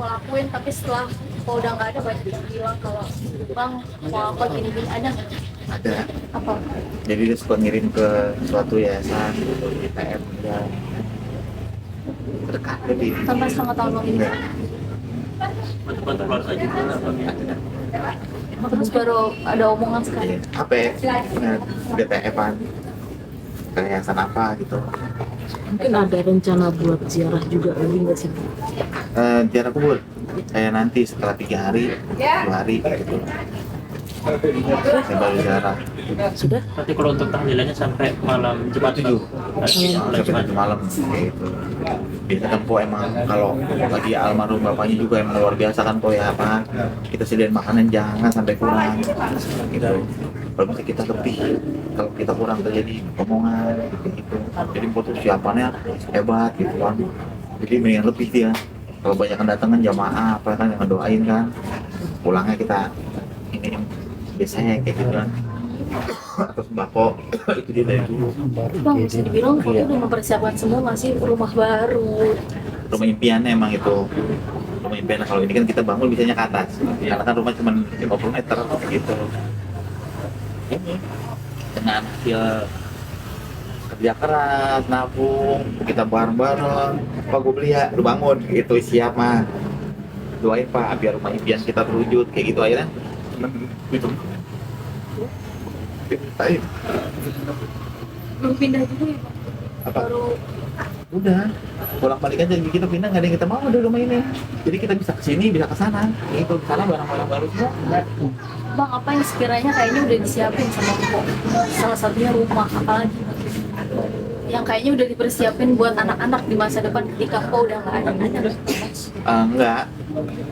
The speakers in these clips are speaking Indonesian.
mau lakuin, tapi setelah kalau udah nggak ada banyak yang bilang kalau bang mau apa gini-gini, ada nggak? Ada. Apa? Jadi dia suka ngirim ke suatu yayasan gitu di TM ya. Terdekat jadi. Sampai setengah tahun lagi. Enggak. Bantu keluarga juga apa? Terus baru ada omongan sekarang. HP DTF-an ke yayasan apa gitu. Mungkin ada rencana buat ziarah juga lagi nggak sih? Ziarah kubur kayak nanti setelah 3 hari 2 hari gitu saya baru ziarah Sudah? Berarti kalau untuk tahlilannya sampai malam Jumat 7 Malam sampai Jumat. 7 malam kayak gitu. Biasa kan po emang kalau lagi almarhum bapaknya juga emang luar biasa kan po ya apa kita sediain makanan jangan sampai kurang gitu. Kalau misalnya kita lebih, kalau kita kurang terjadi omongan gitu. Jadi po tuh siapannya hebat gitu kan. Jadi mendingan lebih dia. Kalau banyak yang datang kan jamaah apa kan yang ngedoain kan. Pulangnya kita ini biasanya kayak gitu kan. Atau sembako itu dia dari dulu. Bang, bisa dibilang kok udah mempersiapkan semua masih rumah baru. Rumah impiannya emang itu rumah impiannya. Kalau ini kan kita bangun bisanya ke atas karena kan rumah cuma 50 meter gitu. Ini dengan hasil kerja keras, nabung, kita bareng-bareng Pak gue beli ya, lu bangun gitu, siap mah doain Pak biar rumah impian kita terwujud kayak gitu akhirnya gitu. Dimintain Belum pindah juga ya, Bang? apa? Baru Udah bolak balik aja kita pindah, nggak ada yang kita mau dari rumah ini, jadi kita bisa kesini bisa kesana gitu, kesana barang-barang baru semua. Bang, apa yang sekiranya kayaknya udah disiapin sama Mpok? Salah satunya rumah, apalagi yang kayaknya udah dipersiapin buat anak-anak di masa depan ketika Mpok udah nggak ada. Enggak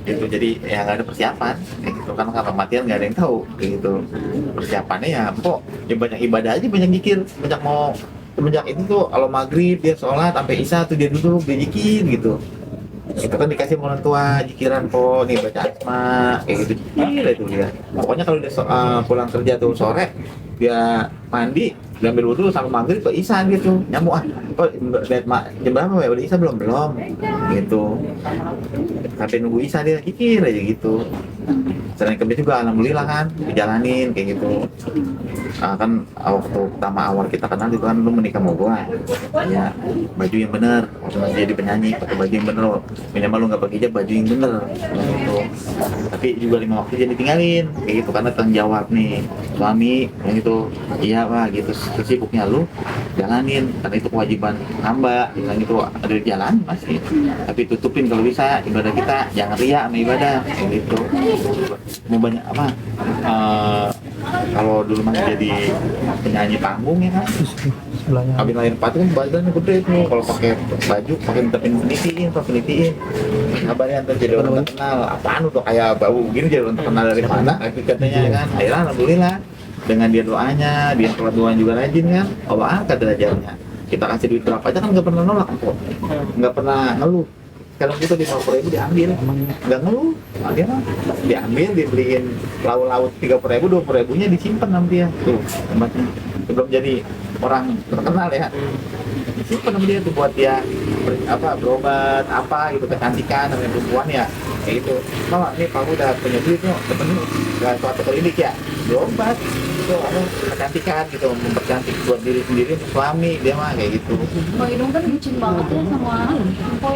gitu, jadi ya nggak ada persiapan kayak gitu kan, kalau kematian nggak ada yang tahu kayak gitu. Persiapannya ya kok ya banyak ibadah aja, banyak zikir, banyak mau semenjak itu tuh kalau maghrib dia sholat sampai isya tuh dia duduk dia zikir gitu. Itu kan dikasih sama orang tua jikiran kok nih baca asma kayak gitu, zikir itu dia. Pokoknya kalau dia pulang kerja tuh sore dia mandi diambil wudhu sampai maghrib ke isya gitu nyamuk kok jam berapa ya udah isya belum gitu sampai nunggu isya dia zikir aja gitu. Selain kerja juga alhamdulillah kan dijalanin kayak gitu. Kan waktu pertama awal kita kenal itu kan lu menikah sama gua ya baju yang bener waktu masih jadi penyanyi pakai baju yang bener, minimal lu nggak pakai hijab, baju yang bener gitu. Tapi juga 5 waktu jadi tinggalin kayak gitu karena tanggung jawab nih suami yang itu. Iya Pak gitu, sesibuknya lu jalanin karena itu kewajiban hamba yang itu ada di jalan masih, tapi tutupin kalau bisa ibadah kita, jangan riya sama ibadah kayak gitu. Mau banyak apa kalau dulu masih jadi penyanyi panggung ya kan, habis lahir pati kan badannya gede tuh, kalau pakai baju pakai penelitian kabarnya ntar jadi orang terkenal, apaan tuh kayak bau gini jadi orang terkenal dari mana katanya kan. Akhirnya alhamdulillah dengan dia doanya, dia sholat doanya juga rajin kan, Allah angkat derajatnya. Kita kasih duit berapa aja kan nggak pernah nolak kok, nggak pernah ngeluh. Kalau kita 50.000 diambil, nggak ngeluh, dia mah diambil, dibeliin lauk 30.000, 20.000-nya disimpan sama dia tuh tempatnya. Sebelum jadi orang terkenal ya, disimpan sama dia tuh buat dia berobat apa gitu, kecantikan sama perempuan ya kayak gitu. Mama nih kamu udah punya duit nih, temen nggak suatu klinik ya, berobat itu kecantikan gitu, mempercantik buat diri sendiri untuk suami dia mah kayak gitu. Bang Idung kan bucin banget ya sama Mpok.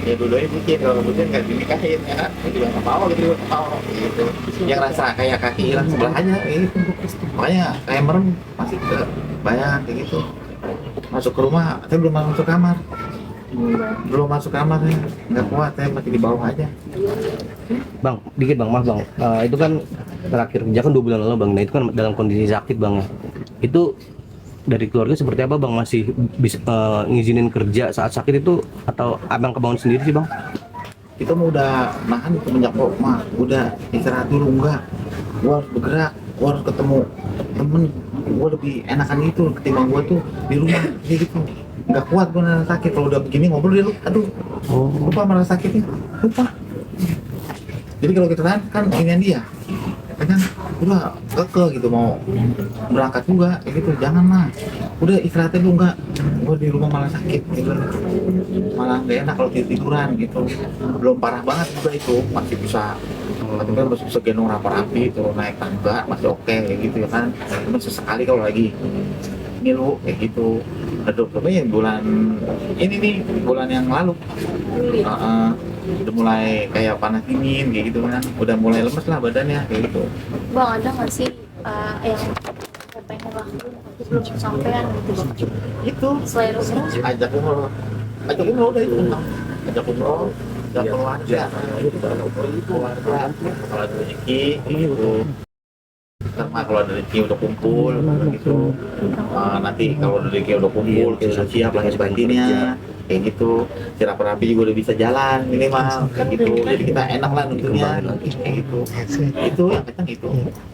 Ya dua-duanya bucin, kalau bucin nggak dinikahin ya kan, dia juga nggak mau gitu, nggak mau gitu. Yang rasa kayak kaki hilang sebelah aja gitu, makanya kayak merem masih bayang kayak gitu. Masuk ke rumah, saya belum masuk kamar. Belum masuk kamar nih, nggak kuat, saya masih di bawah aja. Bang, dikit bang, maaf bang. Itu kan terakhir kerja kan 2 bulan lalu bang. Nah itu kan dalam kondisi sakit bang ya. Itu dari keluarga seperti apa bang? Masih bisa ngizinin kerja saat sakit itu atau abang kebangun sendiri sih bang? Kita mau udah nahan semenjak kok mah udah istirahat dulu, enggak. Gua harus bergerak, gua harus ketemu temen. Gua lebih enakan itu ketimbang gua tuh di rumah kayak gitu. Nggak kuat gue ngerasa sakit, kalau udah begini ngobrol dia aduh lupa merasa sakitnya, lupa. Jadi kalau kita kan inian dia kan udah keke gitu mau berangkat juga kayak gitu, jangan mah, udah istirahatnya dulu, enggak gua di rumah malah sakit gitu, malah nggak enak kalau tiduran gitu. Belum parah banget juga itu, masih bisa, tapi kan masih bisa gendong rapi-rapi, turun naik tangga masih oke kayak gitu ya kan. Cuma sesekali kalau lagi ngilu kayak gitu. Aduh, tapi ya bulan ini nih, bulan yang lalu Juli. udah mulai kayak panas dingin kayak gitu kan, udah mulai lemes lah badannya kayak gitu. Bang, ada nggak sih yang pengen lakuin tapi belum sampean gitu bang? Itu Selain umroh, ajak umroh udah itu, ajak umroh, ajak keluarga, kalau ada rezeki gitu. Karena kalau ada rezeki udah kumpul gitu, nanti kalau ada rezeki udah kumpul kita udah siap lagi sebantinya kayak gitu. Si rapi juga udah bisa jalan minimal kayak gitu, jadi kita enak lah nuntuknya kayak gitu. Itu yang kencang itu.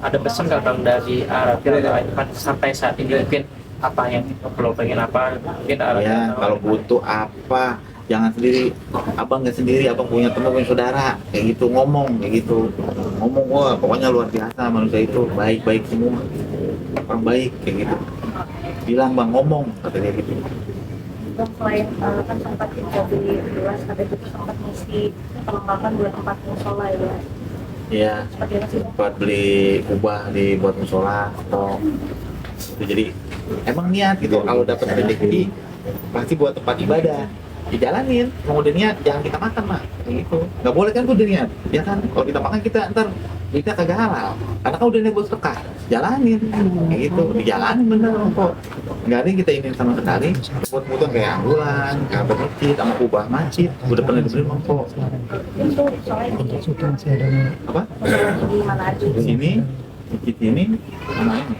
Ada pesan nggak bang dari Arab kan sampai saat ini mungkin apa yang perlu pengen apa mungkin Arab Ya kalau butuh apa jangan sendiri, abang nggak sendiri, abang punya teman, punya saudara kayak gitu, ngomong kayak gitu, ngomong, wah pokoknya luar biasa manusia itu, baik semua, orang baik kayak gitu, bilang bang, ngomong kata dia gitu. bang selain kan sempat info di luar, ada juga sempat ngisi perlengkapan buat tempat musola ya. Iya, Seperti apa sih bang? buat beli kubah buat musola atau itu, jadi emang niat gitu, kalau dapat rezeki pasti buat tempat ibadah dijalanin. Mau udah niat jangan kita makan mah kayak gitu, nggak boleh kan tuh udah niat ya kan. Kalau kita makan kita ntar kita kagak halal, karena kan udah niat buat sedekah, jalanin kayak gitu, dijalanin bener kok. Nggak ada yang kita ingin sama sekali, buat muter kayak ambulan, kabar masjid, sama kubah masjid udah pernah dibeli kok. Itu soalnya Apa di mana aja? di sini di sini sama ini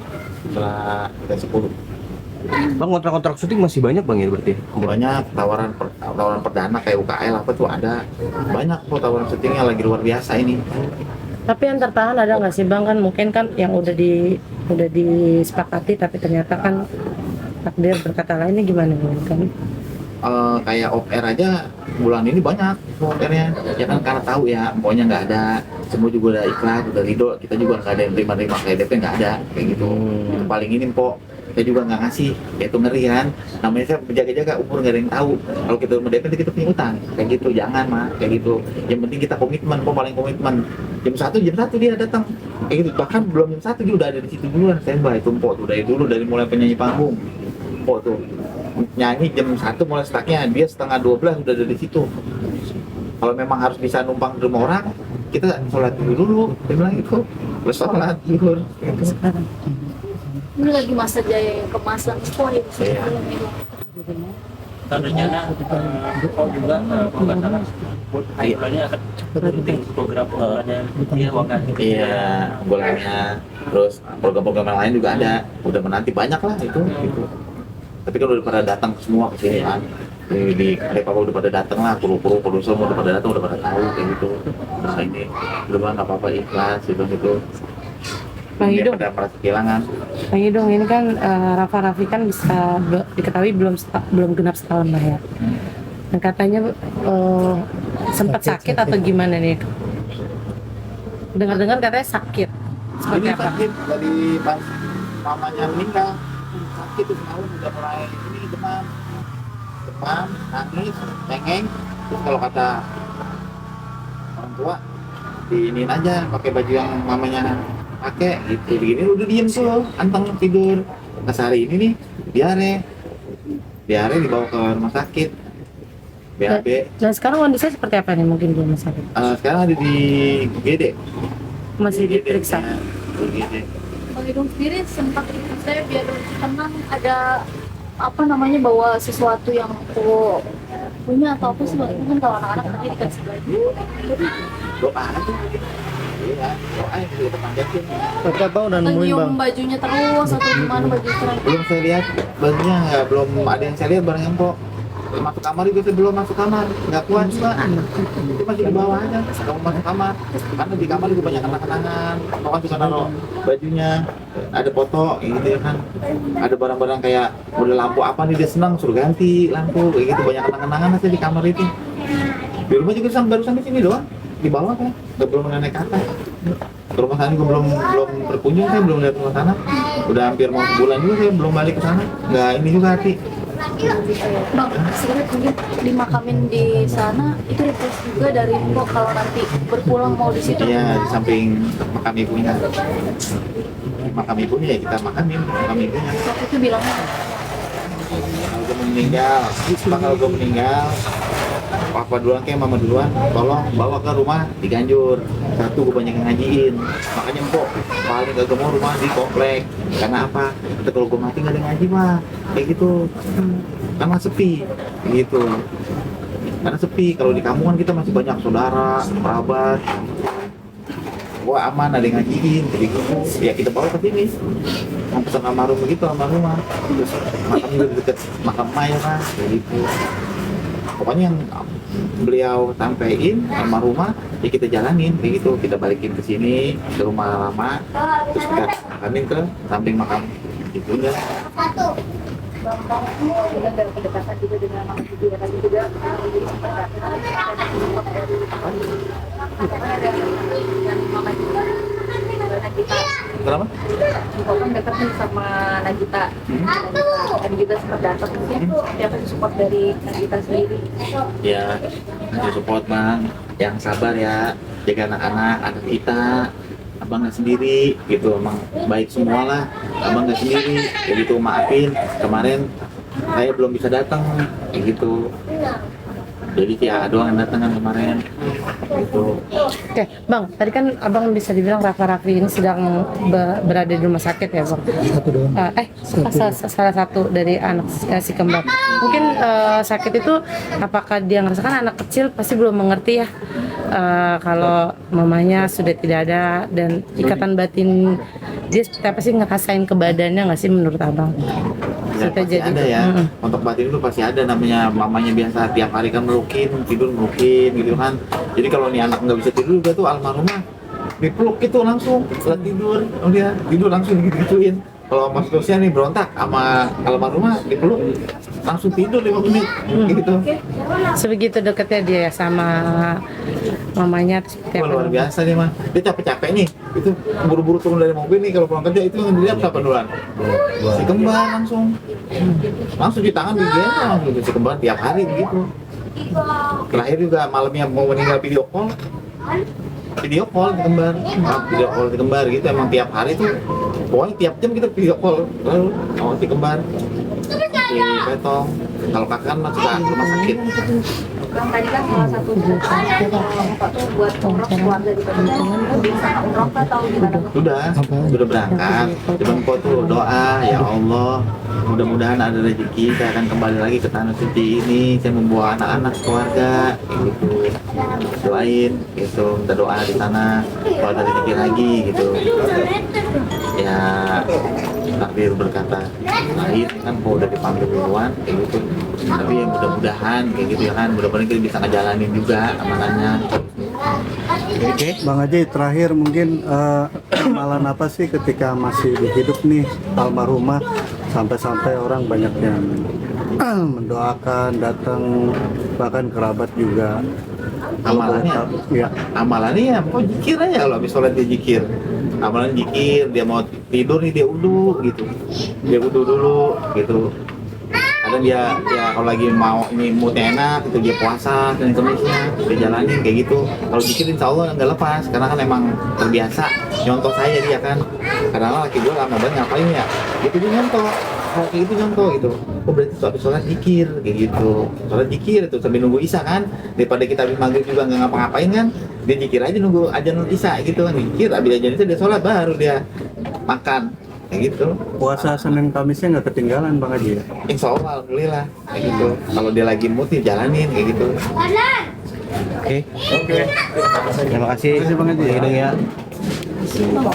setelah kita 10 Bang, kontrak-kontrak syuting masih banyak bang ya berarti? banyak tawaran perdana kayak UKL apa tuh ada, banyak kok tawaran syutingnya lagi luar biasa ini. Tapi yang tertahan ada nggak sih bang, kan mungkin kan yang udah disepakati tapi ternyata kan takdir berkata lainnya, gimana kan? Kayak off air aja bulan ini banyak off airnya ya kan, karena tahu ya pokoknya nggak ada, semua juga udah ikhlas, udah ridho, kita juga nggak ada yang terima kayak DP, nggak ada kayak gitu. Itu paling ini pok, saya juga nggak ngasih, ya itu ngeri kan, namanya saya berjaga-jaga, umur nggak ada yang tahu. Kalau kita mau DP kita punya utang kayak gitu, jangan mah kayak gitu. Yang penting kita komitmen, pok paling komitmen. jam 1 dia datang kayak gitu, bahkan belum jam 1 dia udah ada di situ duluan, standby itu pok tuh dari dulu, dari mulai penyanyi panggung pok tuh nyanyi jam 1 mulai startnya, dia setengah 12 udah ada di situ. Kalau memang harus bisa numpang di rumah orang, kita sholat dulu, dia bilang gitu, sholat zuhur gitu. Ini lagi masa jaya yang kemasan poin Iya. kan rencana kau juga kalau nggak salah bulannya akan syuting program-programnya dia wakan gitu. Iya, bolanya, terus program-program yang lain juga ada, udah menanti banyak lah itu gitu. Tapi kan udah pada datang semua ke sini kan, di Papa udah pada datang lah, kru-kru produser udah pada datang, udah pada tahu kayak gitu. Terus ini udah mah nggak apa-apa, ikhlas gitu. Bang Dia Hidung, pada merasa kehilangan. Bang Hidung, ini kan Rafa Raffi kan bisa diketahui belum genap setahun lah ya. Dan katanya sempat sakit atau gimana nih? Dengar-dengar katanya sakit. Seperti Ini apa? sakit dari pas mamanya meninggal, sakit tuh tahun udah mulai ini demam, nangis, cengeng. Terus kalau kata orang tua, diinin aja pakai baju yang mamanya pakai gitu. Begini udah diem tuh, anteng tidur. Nah sehari ini nih diare dibawa ke rumah sakit BAB. Dan sekarang kondisinya seperti apa nih, mungkin di rumah sakit? Sekarang ada di UGD. Masih diperiksa? UGD. Bang Hidung sendiri sempat saya biar tenang, ada apa namanya, bawa sesuatu yang aku punya atau apa sih Bang? Itu kan kalau anak-anak nanti dikasih baju Doa aja. Iya, doa yang kita panjatin. Tapi apa udah nemuin bang? nyium bajunya terus atau gimana, baju keren. Belum saya lihat bajunya, nggak, belum ada yang saya lihat barangnya kok. Masuk kamar juga saya belum masuk kamar, nggak kuat juga. Itu masih di bawah aja, kalau masuk kamar. Karena di kamar juga banyak kenang-kenangan. Kalau kan juga naruh bajunya, ada foto, gitu ya kan. Ada barang-barang kayak udah lampu apa nih dia senang, suruh ganti lampu, kayak gitu, banyak kenang-kenangan aja di kamar itu. Di rumah juga baru sampai sini doang, di bawah kan, nggak belum naik ke atas. ke rumah sana juga belum berkunjung, saya belum lihat rumah sana. Udah hampir mau sebulan juga saya belum balik ke sana. Nggak ini juga hati. Bang, sebenarnya mungkin dimakamin di sana itu request juga dari Mpok kalau nanti berpulang mau di situ. Iya, di samping makam ibunya. Makam ibunya ya kita makamin makam ibunya. Waktu itu bilangnya Kalau gue meninggal, kalau gue meninggal, papa duluan kayak mama duluan, tolong bawa ke rumah di Ganjur. Satu gue banyak yang ngajiin, makanya Mpok paling gak mau rumah di komplek. Karena apa? Kita kalau gue mati gak ada ngaji mah, kayak gitu. Karena sepi, gitu. Karena sepi. Kalau di kampung kan kita masih banyak saudara, kerabat. Wah aman, ada yang ngajiin, jadi gitu. Ya kita bawa ke sini. Mau pesan almarhum begitu, almarhumah. Terus makam juga deket makam Maya kan, kayak gitu. Pokoknya yang beliau sampaikan almarhumah ya kita jalanin kayak gitu, kita balikin ke sini ke rumah lama, terus kita makamin ke samping makam itu udah. juga dari kedekatan juga dengan mama ibu ya tadi juga jadi sempat datang dari ada mama juga Nagita. Kenapa? Mpok kan dekat nih sama Nagita. Dan kita sempat datang ya. Dia kan support dari Nagita sendiri. Ya, kasih support bang, yang sabar ya, jaga anak-anak, anak kita. Abang nggak sendiri, gitu, emang baik semua lah. Abang nggak sendiri, jadi tuh maafin kemarin saya belum bisa datang, kayak gitu. Jadi kayak doang yang datang kan kemarin, gitu. Oke, Bang, tadi kan Abang bisa dibilang Rafa Raffi ini sedang berada di rumah sakit ya, Bang? Satu doang. Salah satu dari anak si kembar. Mungkin sakit itu apakah dia ngerasakan anak kecil pasti belum mengerti ya kalau mamanya sudah tidak ada dan ikatan batin dia seperti apa sih ngerasain ke badannya nggak sih menurut Abang? Ya, Sudah pasti ada ya. Mm-mm. Untuk batin itu pasti ada, namanya mamanya biasa tiap hari kan tidur melukin gitu kan. Jadi kalau nih anak nggak bisa tidur juga tuh almarhumah dipeluk gitu langsung setelah tidur, dia tidur langsung gitu-gituin. Kalau Mas Dosia nih berontak sama almarhumah dipeluk langsung tidur 5 menit gitu. Sebegitu dekatnya dia ya sama mamanya seperti Wah, apa? luar biasa nih mah. Dia capek-capek nih. Itu buru-buru turun dari mobil nih kalau pulang kerja itu yang dilihat siapa duluan? Si kembar langsung. Langsung di tangan digendong gitu si kembar tiap hari begitu. Terakhir juga malamnya mau meninggal video call di kembar, video call di kembar gitu, emang tiap hari tuh pokoknya tiap jam kita video call lalu sama si kembar di Betong. Kalau kakak kan masuk ke rumah sakit. Bang, tadi kan salah satu Bapak tuh buat umroh keluarga di Bandung kan bisa umroh atau gimana? Sudah berangkat. Cuman kok tuh doa ya Allah, mudah-mudahan ada rezeki saya akan kembali lagi ke tanah suci ini, saya membawa anak-anak keluarga gitu, doain gitu, minta doa di sana kalau ada rezeki lagi gitu. Ya takdir berkata lain kan kalau udah dipanggil duluan kayak gitu, tapi ya mudah-mudahan kayak gitu ya kan, mudah-mudahan kita bisa ngejalanin juga amanahnya. Oke, Bang Haji, terakhir mungkin amalan apa sih ketika masih hidup nih almarhumah sampai-sampai orang banyak yang mendoakan, datang, bahkan kerabat juga. Amalannya ya kok jikir aja, kalau habis sholat dia jikir, amalan jikir, dia mau tidur nih dia wudu gitu, dia wudu dulu gitu. Kadang dia ya kalau lagi mau ini moodnya enak itu dia puasa dan kemisnya dia jalanin kayak gitu. Kalau jikir insya Allah nggak lepas karena kan emang terbiasa. Nyontoh saya dia kan, karena laki gue lama banget ngapain ya, gitu dia nyontoh. Kayak gitu nyontoh gitu. Oh berarti habis sholat jikir kayak gitu. Sholat jikir itu sambil nunggu isya kan, daripada kita habis maghrib juga nggak ngapa-ngapain kan, dia jikir aja nunggu azan isya gitu kan, jikir habis azan itu dia sholat baru dia makan kayak gitu. Puasa Senin Kamisnya nggak ketinggalan Bang Haji ya? Insya Allah, alhamdulillah kayak gitu. Kalau dia lagi mood ya jalanin kayak gitu. Oke. Terima kasih Bang Haji ya. Semoga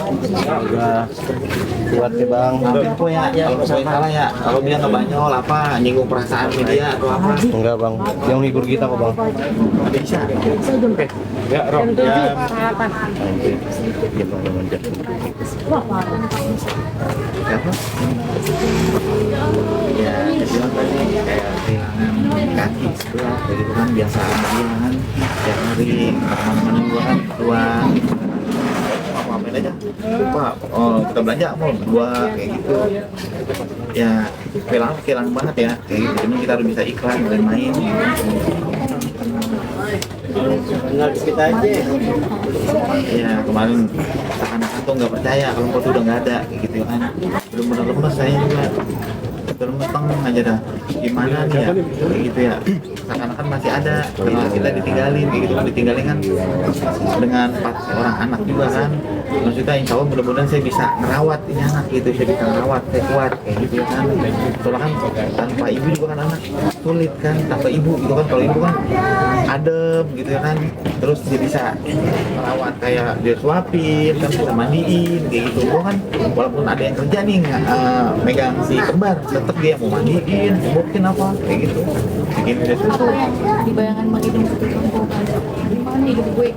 kuat ya Bang. Maafin po ya, kalau saya salah ya. Kalau dia ngebanyol apa, nyinggung perasaan media atau apa. Enggak Bang, yang menghibur kita kok Bang. Bisa. Oke. Ya, Rob. Jam 7 sarapan. Ya Bang, manja. Siapa? Ya, dia bilang tadi kayak kehilangan kaki sebelah, kayak gitu kan biasa kehilangan tiap hari teman-teman gua kan keluar apa salamin aja, Pak, kita belanja mau berdua kayak gitu. Ya kehilangan banget ya kayak gitu. Jadi kita harus bisa iklan dan main. Tinggal dikit aja. Ya kemarin anak-anak tuh nggak percaya kalau foto udah nggak ada kayak gitu kan. Bener-bener lemes saya juga. Bermeteng aja dah, gimana nih ya kayak gitu ya, seakan-akan masih ada karena kita ditinggalin kayak gitu kan, ditinggalin kan dengan 4 orang anak juga kan. Maksudnya insya Allah mudah-mudahan saya bisa ngerawat ini anak gitu, saya bisa ngerawat, saya kuat kayak gitu kan. Soalnya kan tanpa ibu juga kan anak sulit kan, tanpa ibu gitu kan. Kalau ibu kan adem gitu ya kan, terus dia bisa merawat kayak dia suapin kan, bisa mandiin kayak gitu. Gua kan walaupun ada yang kerja nih megang si kembar, tetap dia mau mandiin, mungkin apa kayak gitu, bikin dia susu. Apa yang dibayangkan Mang Idung ketika Mpok ada? Gimana hidup gue?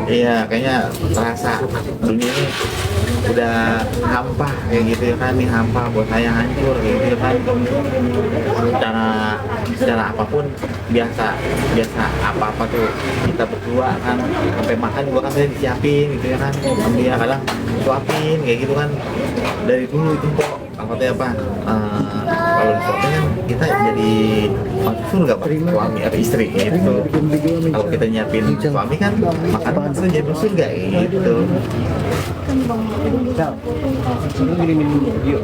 Iya, kayaknya terasa dunia ini udah hampa kayak gitu ya kan, nih hampa buat saya, hancur kayak gitu ya kan. Secara apapun biasa apa tuh kita berdua kan, sampai makan juga kan saya disiapin gitu ya kan, sama dia kadang suapin kayak gitu kan. Dari dulu itu kok angkotnya apa, kalau disuapin kan kita jadi masuk surga Pak, suami atau istri gitu. Kalau kita nyiapin suami kan makan kita jadi masuk surga gitu. Ini ngirimin video.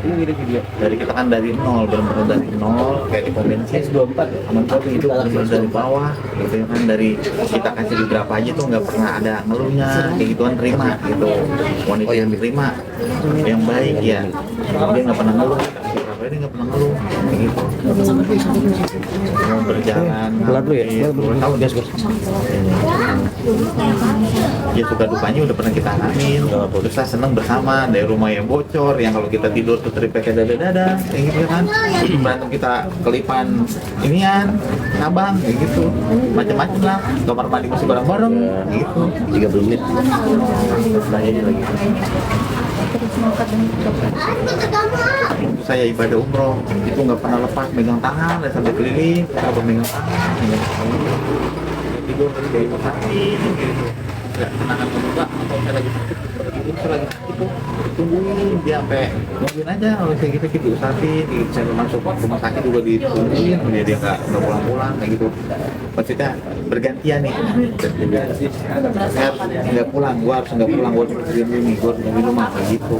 Ini ngirim video. Dari kita kan dari nol, benar-benar dari nol kayak di pom bensin S24 aman kopi itu benar-benar dari bawah gitu ya kan. Dari kita kasih beberapa aja tuh nggak pernah ada ngeluhnya kayak gituan, terima gitu. Wanita yang diterima yang baik ya, dia nggak pernah ngeluh, kasih berapa ini nggak pernah ngeluh kayak gitu. Mau berjalan Pelan dulu ya. tahu Gas gas. ya suka dukanya udah pernah kita alamin. Terus saya seneng bersama, dari rumah yang bocor, yang kalau kita tidur tuh tripeknya dada-dada kayak gitu kan. Berantem kita kelipan inian cabang kayak gitu, macam-macam lah. Kamar mandi masih bareng-bareng kayak gitu. 30 menit. Bahayanya lagi. Terus mengangkat dan Waktu saya ibadah umroh itu nggak pernah lepas megang tangan dan sampai keliling, kalau megang tangan, megang tangan. Tidur dari dari hati, gitu. Nggak tenangan juga, atau saya lagi sakit, saya lagi sakit tuh, tungguin dia sampai nungguin aja kalau saya gitu gitu usahain, gitu. Saya masuk rumah sakit juga ditungguin, dia nggak pulang-pulang kayak gitu. Maksudnya bergantian nih, saya nggak pulang, gua harus nggak pulang, gua harus di rumah kayak gitu.